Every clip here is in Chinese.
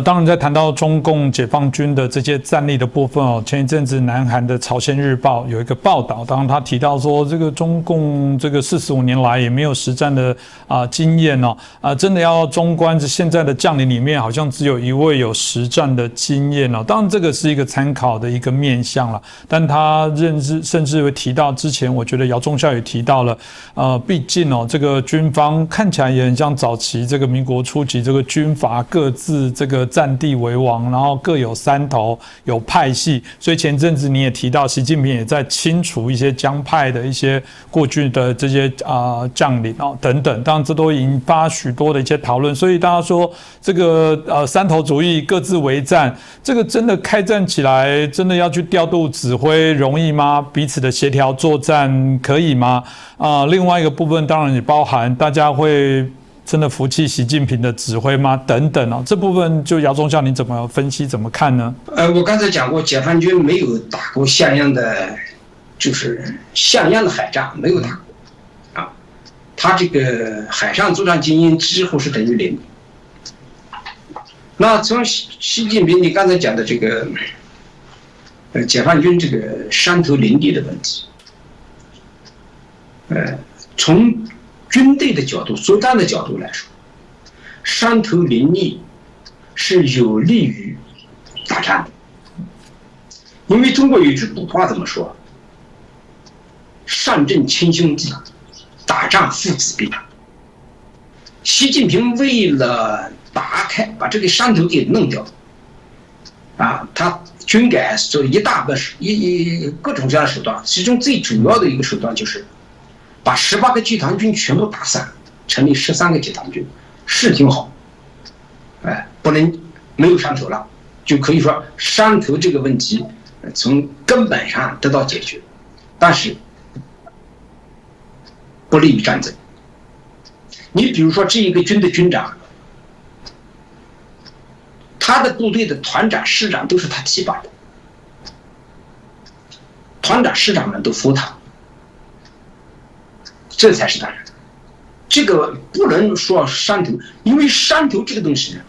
当然，在谈到中共解放军的这些战力的部分哦，前一阵子南韩的《朝鲜日报》有一个报道，当然他提到说，这个中共这个45年来也没有实战的经验哦，真的要中观现在的将领里面，好像只有一位有实战的经验哦。当然，这个是一个参考的一个面向了，但他甚至会提到之前，我觉得姚忠孝也提到了，毕竟哦，这个军方看起来也很像早期这个民国初期这个军阀各自这个占地为王，然后各有山头，有派系。所以前阵子你也提到，习近平也在清除一些江派的一些过去的这些将领哦等等。当然，这都引发许多的一些讨论。所以大家说这个山头主义各自为战，这个真的开战起来，真的要去调度指挥容易吗？彼此的协调作战可以吗？另外一个部分当然也包含大家会真的服气习近平的指挥吗？等等哦，这部分就姚忠孝你怎么分析怎么看呢？我刚才讲过，解放军没有打过像样的海战，没有打过啊。他这个海上作战经验几乎是等于零。那从习近平你刚才讲的这个解放军这个山头林地的问题，从军队的角度、作战的角度来说，山头林立是有利于打仗的。因为中国有一句古话怎么说？上阵亲兄弟，打仗父子兵。习近平为了把这个山头给弄掉，他军改做一大个各种各样的手段，其中最主要的一个手段就是把18个集团军全部打散，成立13个集团军，是挺好，不能没有山头了，就可以说山头这个问题从根本上得到解决，但是不利于战争。你比如说这一个军的军长，他的部队的团长、师长都是他提拔的，团长、师长们都服他。这才是当然，这个不能说山头，因为山头这个东西呢，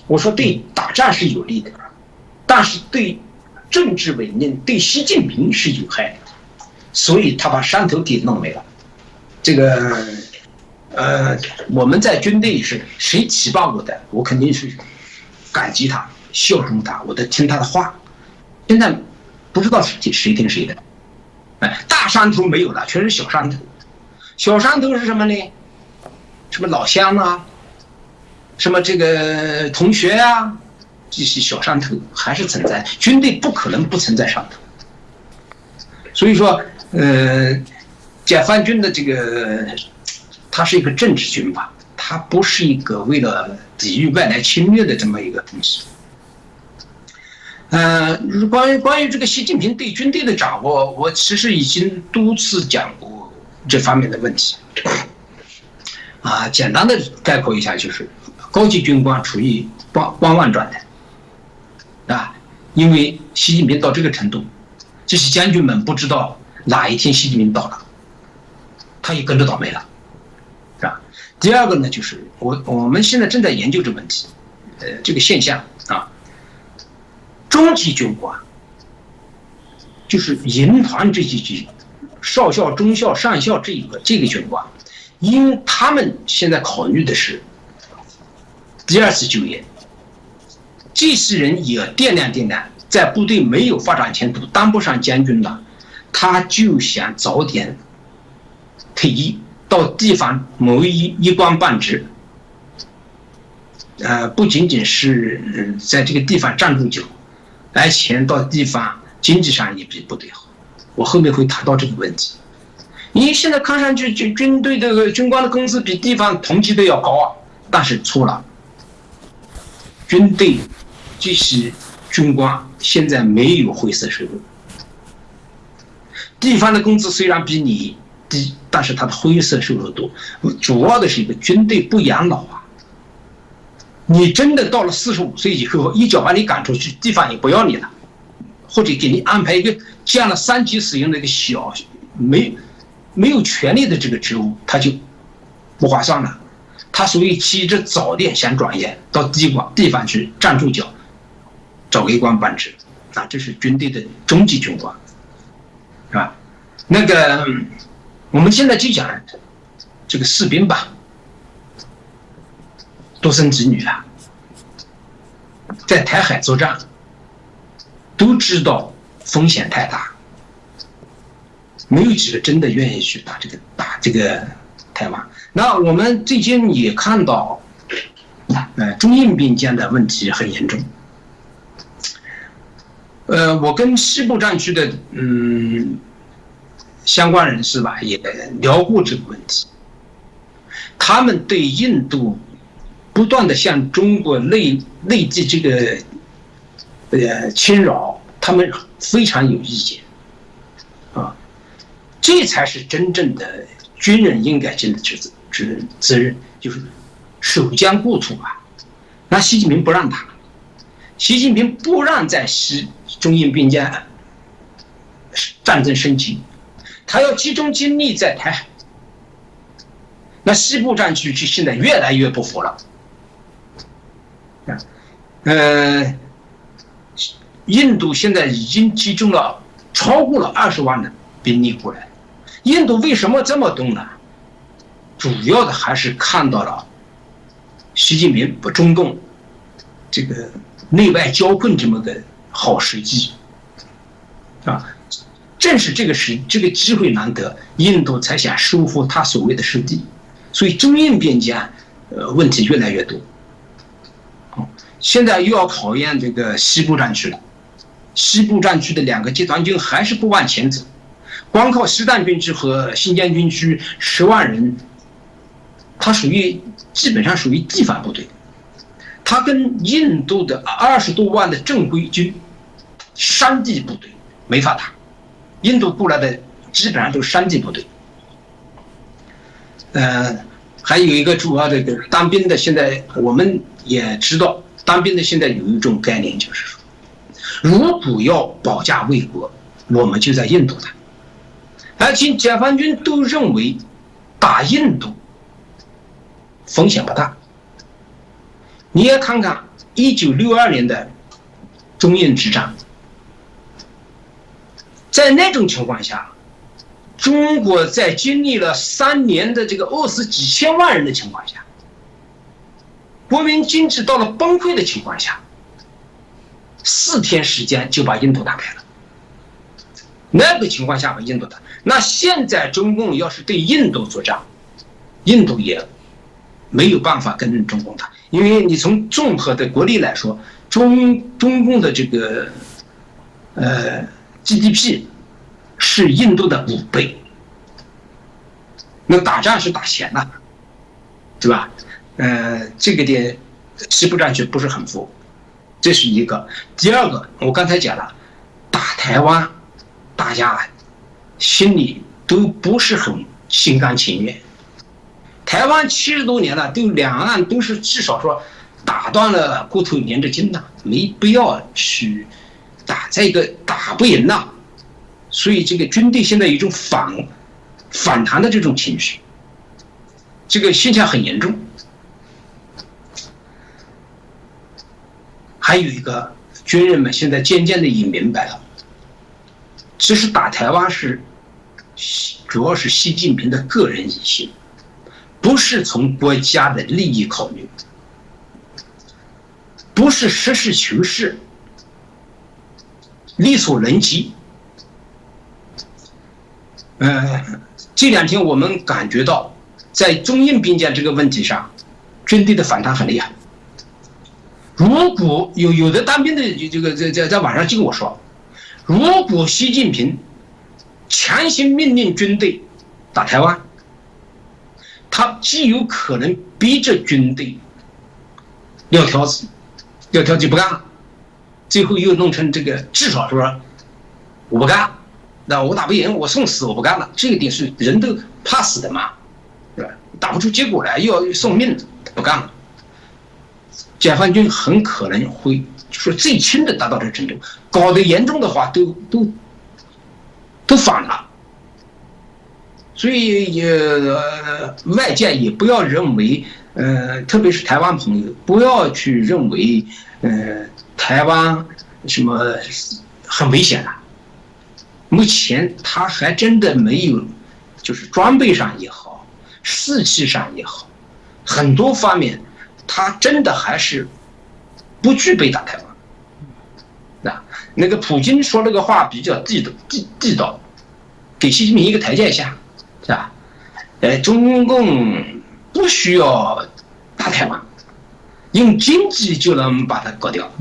我说对打仗是有利的，但是对政治稳定、对习近平是有害的，所以他把山头给弄没了。这个我们在军队是谁提拔我的，我肯定是感激他、效忠他，我得听他的话。现在不知道谁听谁的，大山头没有了，全是小山头。小山头是什么呢？什么老乡啊，什么这个同学啊，这些小山头还是存在，军队不可能不存在山头。所以说，解放军的这个，它是一个政治军阀，它不是一个为了抵御外来侵略的这么一个东西。关于这个习近平对军队的掌握，我其实已经多次讲过这方面的问题，简单的概括一下，就是高级军官处于观望状态，因为习近平到这个程度，这些将军们不知道哪一天习近平到了，他也跟着倒霉了，是吧？第二个呢，就是我们现在正在研究这个问题，这个现象中级军官，就是营团这几级。少校、中校、上校这个军官，因为他们现在考虑的是第二次就业，这些人也掂量，在部队没有发展前途，当不上将军了，他就想早点退役，到地方某一官半职，不仅仅是在这个地方站住脚，而且到地方经济上也比部队好。我后面会谈到这个问题。你现在看上去军队的军官的工资比地方同级的要高但是错了。军队这些军官现在没有灰色收入，地方的工资虽然比你低，但是他的灰色收入多。主要的是一个军队不养老你真的到了45岁以后，一脚把你赶出去，地方也不要你了，或者给你安排一个降了3级使用的一个小没有权利的这个职务，他就不划算了。他属于起着早点先转业到地方去站住脚，找个一官半职啊，这是军队的终极军官，是吧？那个我们现在就讲这个士兵吧，独生子女啊，在台海作战，都知道风险太大，没有几个真的愿意去打这个台湾。那我们最近也看到，中印边界的问题很严重。我跟西部战区的相关人士吧也聊过这个问题，他们对印度不断的向中国内地这个侵扰，他们非常有意见啊，这才是真正的军人应该尽的责任，就是守疆故土啊。那习近平不让他，习近平不让在中印边界战争升级，他要集中精力在台海。那西部战区现在越来越不服了。印度现在已经集中了超过了20万的兵力过来。印度为什么这么动呢？主要的还是看到了习近平中共这个内外交困这么个好时机啊，正是这个机会难得，印度才想收复他所谓的失地，所以中印边界问题越来越多。现在又要考验这个西部战区了，西部战区的2个集团军还是不往前走，光靠实弹军区和新疆军区10万人，它基本上属于地方部队，它跟印度的20多万的正规军山地部队没法打，印度过来的基本上都是山地部队。还有一个主要的当兵的，现在我们也知道，当兵的现在有一种概念，就是说，如果要保家卫国，我们就在印度打。而且解放军都认为打印度风险不大。你也看看1962年的中印之战，在那种情况下，中国在经历了3年的这个饿死几千万人的情况下，国民经济到了崩溃的情况下，4天时间就把印度打开了。那个情况下把印度打，那现在中共要是对印度作战，印度也没有办法跟中共打，因为你从综合的国力来说，中共的这个GDP 是印度的5倍，那打仗是打钱呐，对吧？这个点西部战区不是很服，这是一个。第二个，我刚才讲了，打台湾，大家心里都不是很心甘情愿。台湾70多年了，都两岸都是至少说打断了骨头连着筋呐，没必要去打这个打不赢呐。所以这个军队现在有一种反弹的这种情绪，这个现象很严重。还有一个，军人们现在渐渐的也明白了，其实打台湾主要是习近平的个人野心，不是从国家的利益考虑，不是实事求是、力所能及。这2天我们感觉到，在中印边界这个问题上，军队的反弹很厉害。如果有的当兵的这个在网上就跟我说，如果习近平强行命令军队打台湾，他极有可能逼着军队撂挑子不干了，最后又弄成这个，至少说我不干，那我打不赢，我送死，我不干了。这个点是人都怕死的嘛，对吧？打不出结果来，又要送命，不干了。解放军很可能会说最轻的达到这程度，搞得严重的话都反了。所以外界也不要认为特别是台湾朋友，不要去认为，台湾什么很危险了。目前他还真的没有，就是装备上也好，士气上也好，很多方面，他真的还是不具备打台湾。那个普京说那个话比较地道，给习近平一个台阶下，是吧？中共不需要打台湾，用经济就能把它搞掉，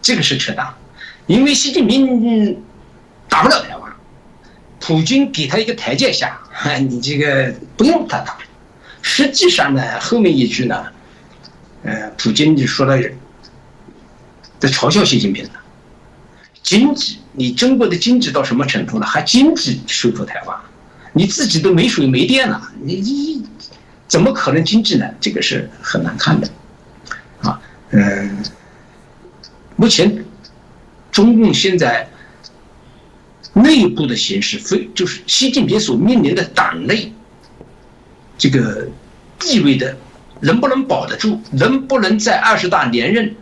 这个是扯淡。因为习近平打不了台湾，普京给他一个台阶下，你这个不用他打。实际上呢，后面一句呢，普京就说了，在嘲笑习近平的经济，你中国的经济到什么程度了？还经济收复台湾？你自己都没水没电了，你怎么可能经济呢？这个是很难看的，啊，目前中共现在内部的形势，就是习近平所面临的党内这个地位的能不能保得住，能不能在20大连任，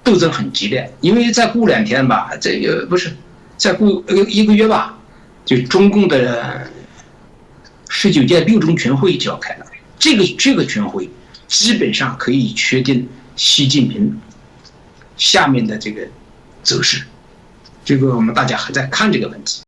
斗争很激烈。因为再过2天吧，这个不是再过1个月吧，就中共的19届6中全会就要开了。这个全会基本上可以确定习近平下面的这个走势。这个我们大家还在看这个问题。